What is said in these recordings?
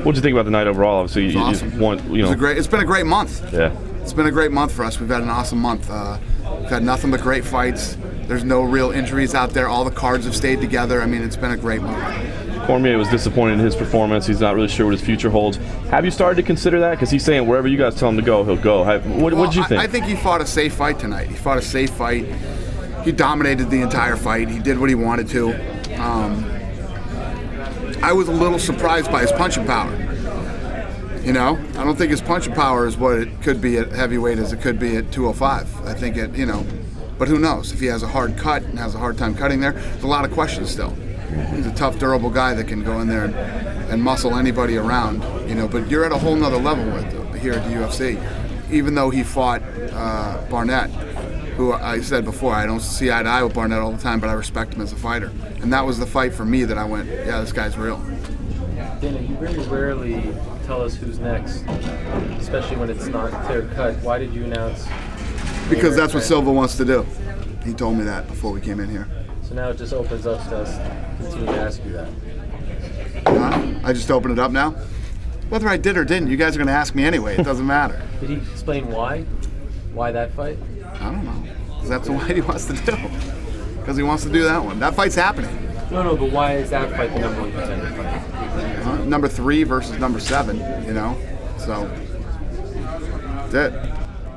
What'd you think about the night overall? Obviously, you awesome. won. It's been a great month. Yeah. It's been a great month for us. We've had an awesome month. We've had nothing but great fights. There's no real injuries out there. All the cards have stayed together. I mean, it's been a great month. Cormier was disappointed in his performance. He's not really sure what his future holds. Have you started to consider that? Because he's saying wherever you guys tell him to go, he'll go. What did you think? I think he fought a safe fight tonight. He fought a safe fight. He dominated the entire fight. He did what he wanted to. I was a little surprised by his punching power. You know, I don't think his punching power is what it could be at heavyweight as it could be at 205. I think it, but who knows? If he has a hard cut and has a hard time cutting there's a lot of questions still. He's a tough, durable guy that can go in there and muscle anybody around, but you're at a whole nother level here at the UFC. Even though he fought Barnett, who I said before, I don't see eye to eye with Barnett all the time, but I respect him as a fighter. And that was the fight for me that I went, yeah, this guy's real. Dana, you very rarely tell us who's next, especially when it's not clear cut. Why did you announce? Because that's what Silva wants to do. He told me that before we came in here. So now it just opens up to us to continue to ask you that. I just opened it up now? Whether I did or didn't, you guys are going to ask me anyway. It doesn't matter. Did he explain why? Why that fight? I don't know. Because that's what he wants to do. Because he wants to do that one. That fight's happening. No, but why is that fight the #1 contender fight? Number 3 versus number 7, So, that's it.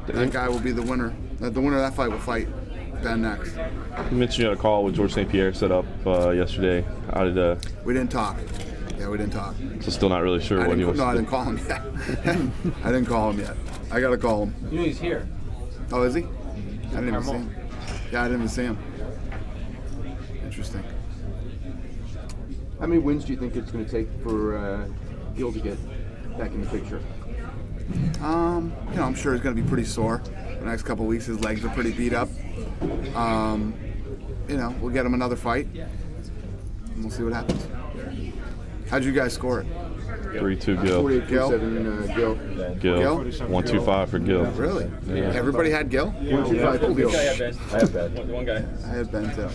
That guy will be the winner. The winner of that fight will fight Ben next. You mentioned you had a call with George St. Pierre set up yesterday. How did We didn't talk. Yeah, we didn't talk. So still not really sure what he wants to do. No, I didn't call him yet. I didn't call him yet. I got to call him. You know he's here. Oh, is he? I didn't even see him. Yeah, I didn't even see him. Interesting. How many wins do you think it's going to take for Gil to get back in the picture? I'm sure he's going to be pretty sore the next couple of weeks. His legs are pretty beat up. We'll get him another fight, and we'll see what happens. How'd you guys score it? 3-2 Gil. 48-47 Gil. Gil. 125 for Gil. Really? Yeah. Everybody had Gil? 125 for Gil. I had Ben. One guy. I had Ben too.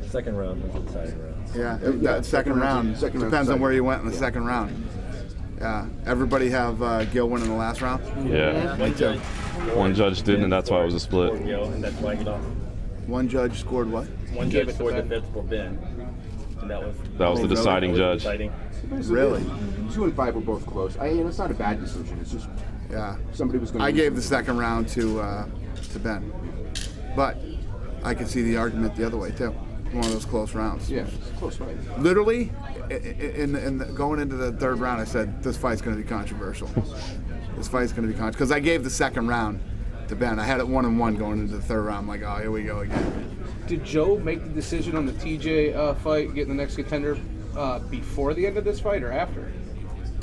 Second round was the deciding round. Yeah, that second round depends on where you went in the second round. Yeah, everybody have Gil winning the last round? Yeah. Me too. One judge didn't, and that's why it was a split. And that's why he lost. One judge scored what? One judge scored the fifth for Ben. And that was the deciding judge. Really? 2 and 5 were both close. It's not a bad decision. It's just somebody was going to. I gave the second round to Ben, but I could see the argument the other way too. One of those close rounds. Yeah, it's a close fight. Literally, going into the third round, I said this fight's going to be controversial. This fight's going to be controversial because I gave the second round to Ben. I had it 1-1 going into the third round. I'm like, oh, here we go again. Did Joe make the decision on the TJ fight, getting the next contender, before the end of this fight or after?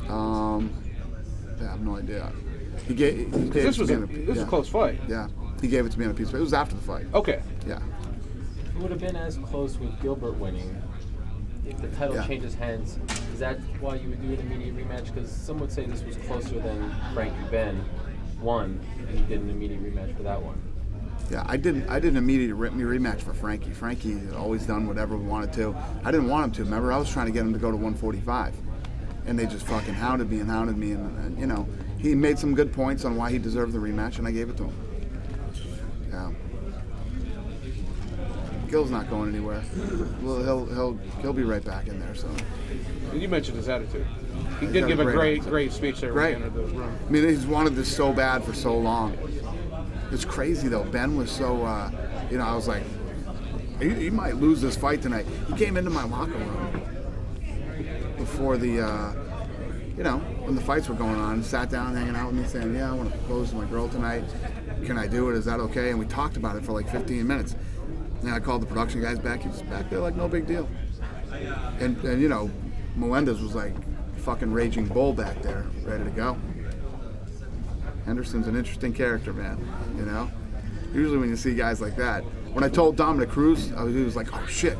I have no idea. He gave this was a close fight. Yeah, he gave it to me on a piece of it. It was after the fight. Okay. Yeah. It would have been as close with Gilbert winning. If the title changes hands, is that why you would do an immediate rematch? Because some would say this was closer than Frank Ben won, and you did an immediate rematch for that one. Yeah, I didn't immediate rematch for Frankie. Frankie had always done whatever we wanted to. I didn't want him to. Remember, I was trying to get him to go to 145, and they just fucking hounded me, and he made some good points on why he deserved the rematch, and I gave it to him. Yeah. Gil's not going anywhere. Well, he'll be right back in there. So. You mentioned his attitude. He did give a great speech there at the end of the room. I mean, he's wanted this so bad for so long. It's crazy though. Ben was so, I was like, he might lose this fight tonight. He came into my locker room before the, when the fights were going on, sat down hanging out with me saying, yeah, I want to propose to my girl tonight. Can I do it? Is that okay? And we talked about it for like 15 minutes. And I called the production guys back. He was back there like no big deal. And Melendez was like fucking raging bull back there, ready to go. Henderson's an interesting character, man, Usually when you see guys like that. When I told Dominic Cruz, he was like, oh shit,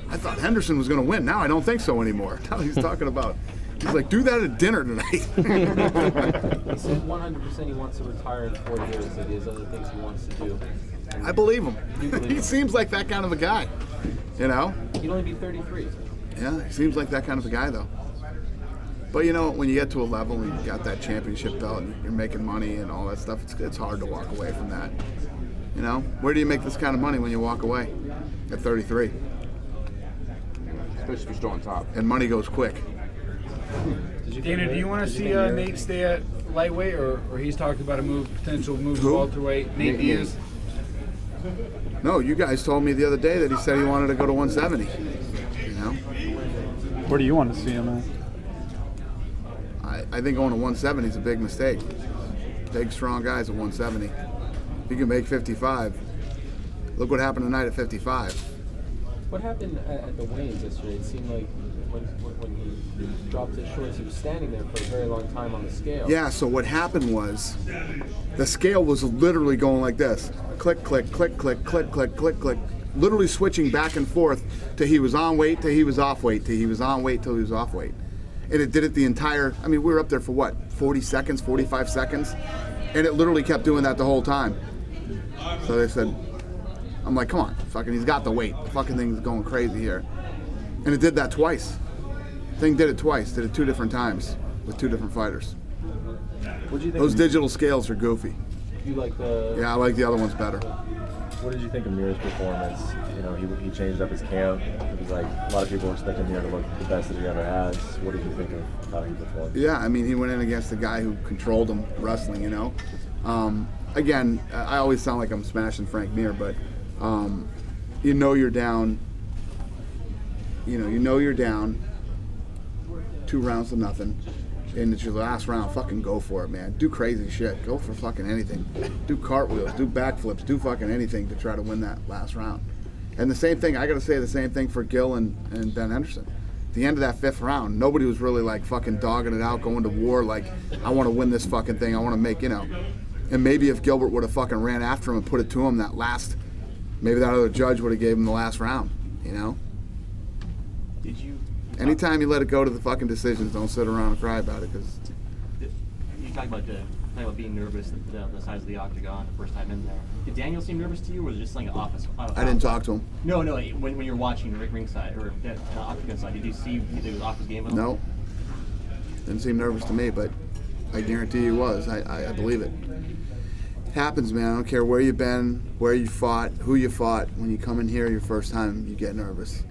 I thought Henderson was going to win. Now I don't think so anymore. Now he's talking about, he's like, do that at dinner tonight. He said 100% he wants to retire in 4 years, that he has other things he wants to do. I believe him. He seems like that kind of a guy, He'd only be 33. Yeah, he seems like that kind of a guy, though. But you know, when you get to a level and you got that championship belt and you're making money and all that stuff, it's hard to walk away from that. You know, where do you make this kind of money when you walk away at 33? Especially if you're still on top. And money goes quick. Dana, do you want to see Nate stay at lightweight, or he's talked about a potential move to welterweight? Nate Diaz. No, you guys told me the other day that he said he wanted to go to 170. You know. Where do you want to see him at? I think going to 170 is a big mistake. Big, strong guys at 170. If you can make 55, look what happened tonight at 55. What happened at the weigh-ins yesterday? It seemed like when he dropped his shorts, he was standing there for a very long time on the scale. Yeah, so what happened was the scale was literally going like this. Click, click, click, click, click, click, click, click. Literally switching back and forth till he was on weight, till he was off weight, till he was on weight, till he was off weight. And it did it the entire, I mean, we were up there for what, 40 seconds, 45 seconds? And it literally kept doing that the whole time. So they said, I'm like, come on, fucking, he's got the weight. The fucking thing's going crazy here. And it did that twice. Thing did it twice, did it 2 different times with 2 different fighters. What do you think? Those digital scales are goofy. You like the? Yeah, I like the other ones better. What did you think of Mir's performance? You know, he changed up his camp. It was like a lot of people were expecting Mir to look the best that he ever has. What did you think of how he performed? Yeah, I mean, he went in against a guy who controlled him wrestling, you know. Again, I always sound like I'm smashing Frank Mir, but you know you're down. You know you're down 2 rounds to nothing. And it's your last round, fucking go for it, man. Do crazy shit. Go for fucking anything. Do cartwheels, do backflips, do fucking anything to try to win that last round. And the same thing, I gotta say the same thing for Gil and Ben Henderson. At the end of that 5th round, nobody was really like fucking dogging it out, going to war, like, I wanna win this fucking thing, I wanna make, you know. And maybe if Gilbert would have fucking ran after him and put it to him that last, maybe that other judge would have gave him the last round, you know? Did you? Anytime you let it go to the fucking decisions, don't sit around and cry about it, because you talk about being nervous at the size of the octagon the first time in there. Did Daniel seem nervous to you, or was it just like an office? I didn't talk to him. No. When you were watching ringside or the octagon side, did you see that it was off his game at all? No. Didn't seem nervous to me, but I guarantee he was. I believe it. It happens, man. I don't care where you've been, where you fought, who you fought. When you come in here your first time, you get nervous.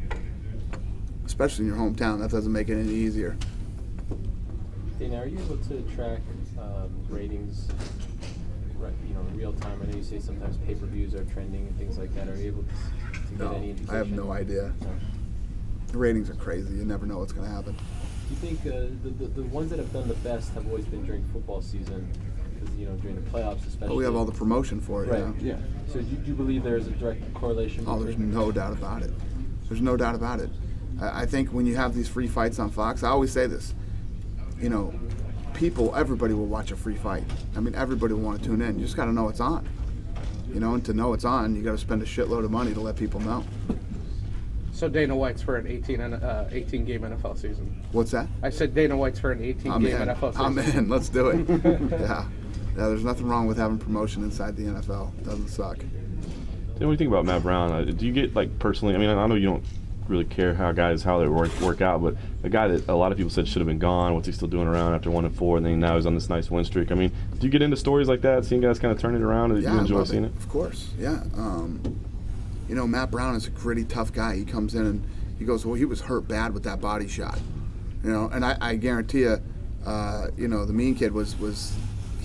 Especially in your hometown. That doesn't make it any easier. Dana, are you able to track ratings, in real time? I know you say sometimes pay-per-views are trending and things like that. Are you able to get any indication? I have no idea. The ratings are crazy. You never know what's going to happen. Do you think the ones that have done the best have always been during football season? Because, during the playoffs especially. But we have all the promotion for it. Right. Yeah. So do you believe there's a direct correlation? Oh, there's no doubt about it. There's no doubt about it. I think when you have these free fights on Fox, I always say this, everybody will watch a free fight. I mean, everybody will want to tune in. You just got to know it's on. And to know it's on, you got to spend a shitload of money to let people know. So Dana White's for an 18-game NFL season. What's that? I said Dana White's for an 18-game NFL season. I'm in. Let's do it. Yeah, there's nothing wrong with having promotion inside the NFL. It doesn't suck. What do you think about Matt Brown? Do you get, personally, I mean, I know you don't really care how they work out, but a guy that a lot of people said should have been gone, what's he still doing around after 1-4, and then now he's on this nice win streak? I mean, do you get into stories like that, seeing guys kind of turn it around, and you enjoy seeing it? Of course, yeah. Matt Brown is a gritty, tough guy. He comes in and he goes, well, he was hurt bad with that body shot, and I guarantee you, the mean kid was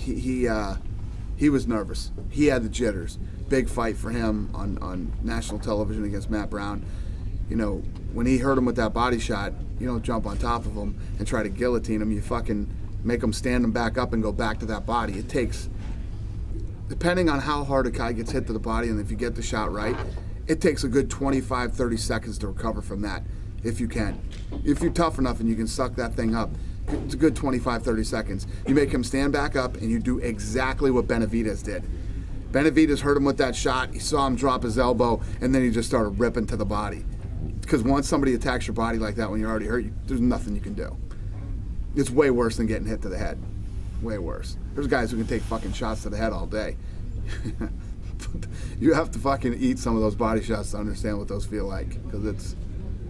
he was nervous. He had the jitters. Big fight for him on national television against Matt Brown. When he hurt him with that body shot, you don't jump on top of him and try to guillotine him. You fucking make him stand him back up and go back to that body. It takes, depending on how hard a guy gets hit to the body and if you get the shot right, it takes a good 25, 30 seconds to recover from that, if you can. If you're tough enough and you can suck that thing up, it's a good 25, 30 seconds. You make him stand back up and you do exactly what Benavidez did. Benavidez hurt him with that shot. He saw him drop his elbow, and then he just started ripping to the body. Because once somebody attacks your body like that when you're already hurt, there's nothing you can do. It's way worse than getting hit to the head. Way worse. There's guys who can take fucking shots to the head all day. You have to fucking eat some of those body shots to understand what those feel like, because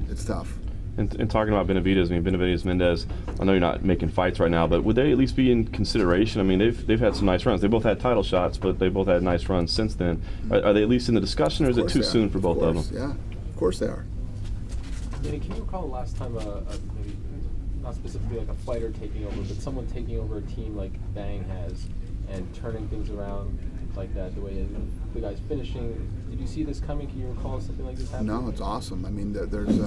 it's tough. And talking about Benavidez, I mean, Benavidez, Mendez, I know you're not making fights right now, but would they at least be in consideration? I mean, they've had some nice runs. They both had title shots, but they both had nice runs since then. Are they at least in the discussion, or is it too soon for both of them? Yeah, of course they are. Danny, can you recall the last time maybe not specifically like a fighter taking over, but someone taking over a team like Bang has and turning things around like that, the way the guy's finishing? Did you see this coming? Can you recall something like this happening? No, it's awesome. I mean, there's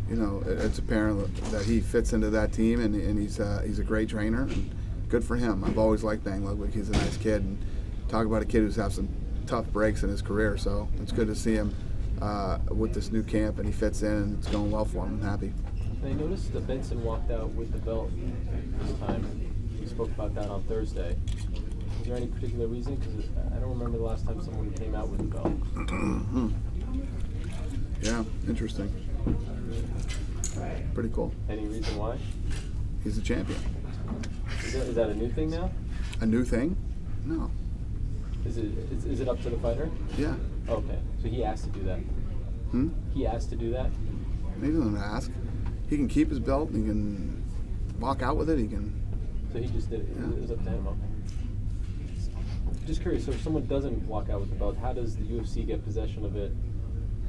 you know, it's apparent that he fits into that team, and he's a great trainer, and good for him. I've always liked Bang Ludwig. He's a nice kid, and talk about a kid who's had some tough breaks in his career. So it's good to see him with this new camp, and he fits in, and it's going well for him. I'm happy. And I noticed that Benson walked out with the belt this time. We spoke about that on Thursday. Is there any particular reason? Because I don't remember the last time someone came out with the belt. Yeah, interesting. Pretty cool. Any reason why? He's a champion. Is that a new thing now? A new thing? No. Is it up to the fighter? Yeah. Okay. So he asked to do that. He asked to do that? He doesn't ask. He can keep his belt, and he can walk out with it. He can. So he just did it. Yeah. It was up to him. Okay. Just curious. So if someone doesn't walk out with the belt, how does the UFC get possession of it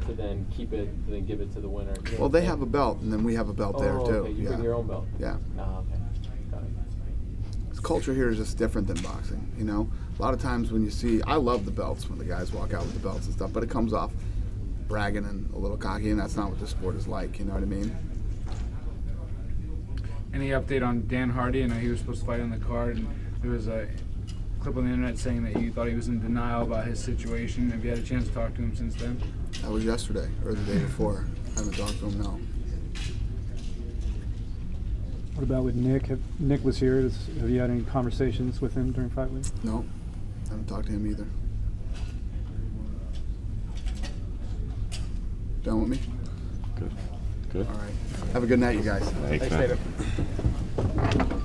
to then keep it, to then give it to the winner? You know, well, they have a belt, and then we have a belt there too. Okay. You bring your own belt. Yeah. Oh, okay. Got it. This culture here is just different than boxing. You know, a lot of times when you see, I love the belts when the guys walk out with the belts and stuff, but it comes off bragging and a little cocky, and that's not what this sport is like. You know what I mean? Any update on Dan Hardy? I know he was supposed to fight on the card, and there was a clip on the internet saying that you thought he was in denial about his situation. Have you had a chance to talk to him since then? That was yesterday or the day before. I haven't talked to him, no. What about with Nick? Nick was here. Have you had any conversations with him during fight week? No, I haven't talked to him either. Done with me? Good. All right. Have a good night, you guys. Thanks, man. Thanks, David.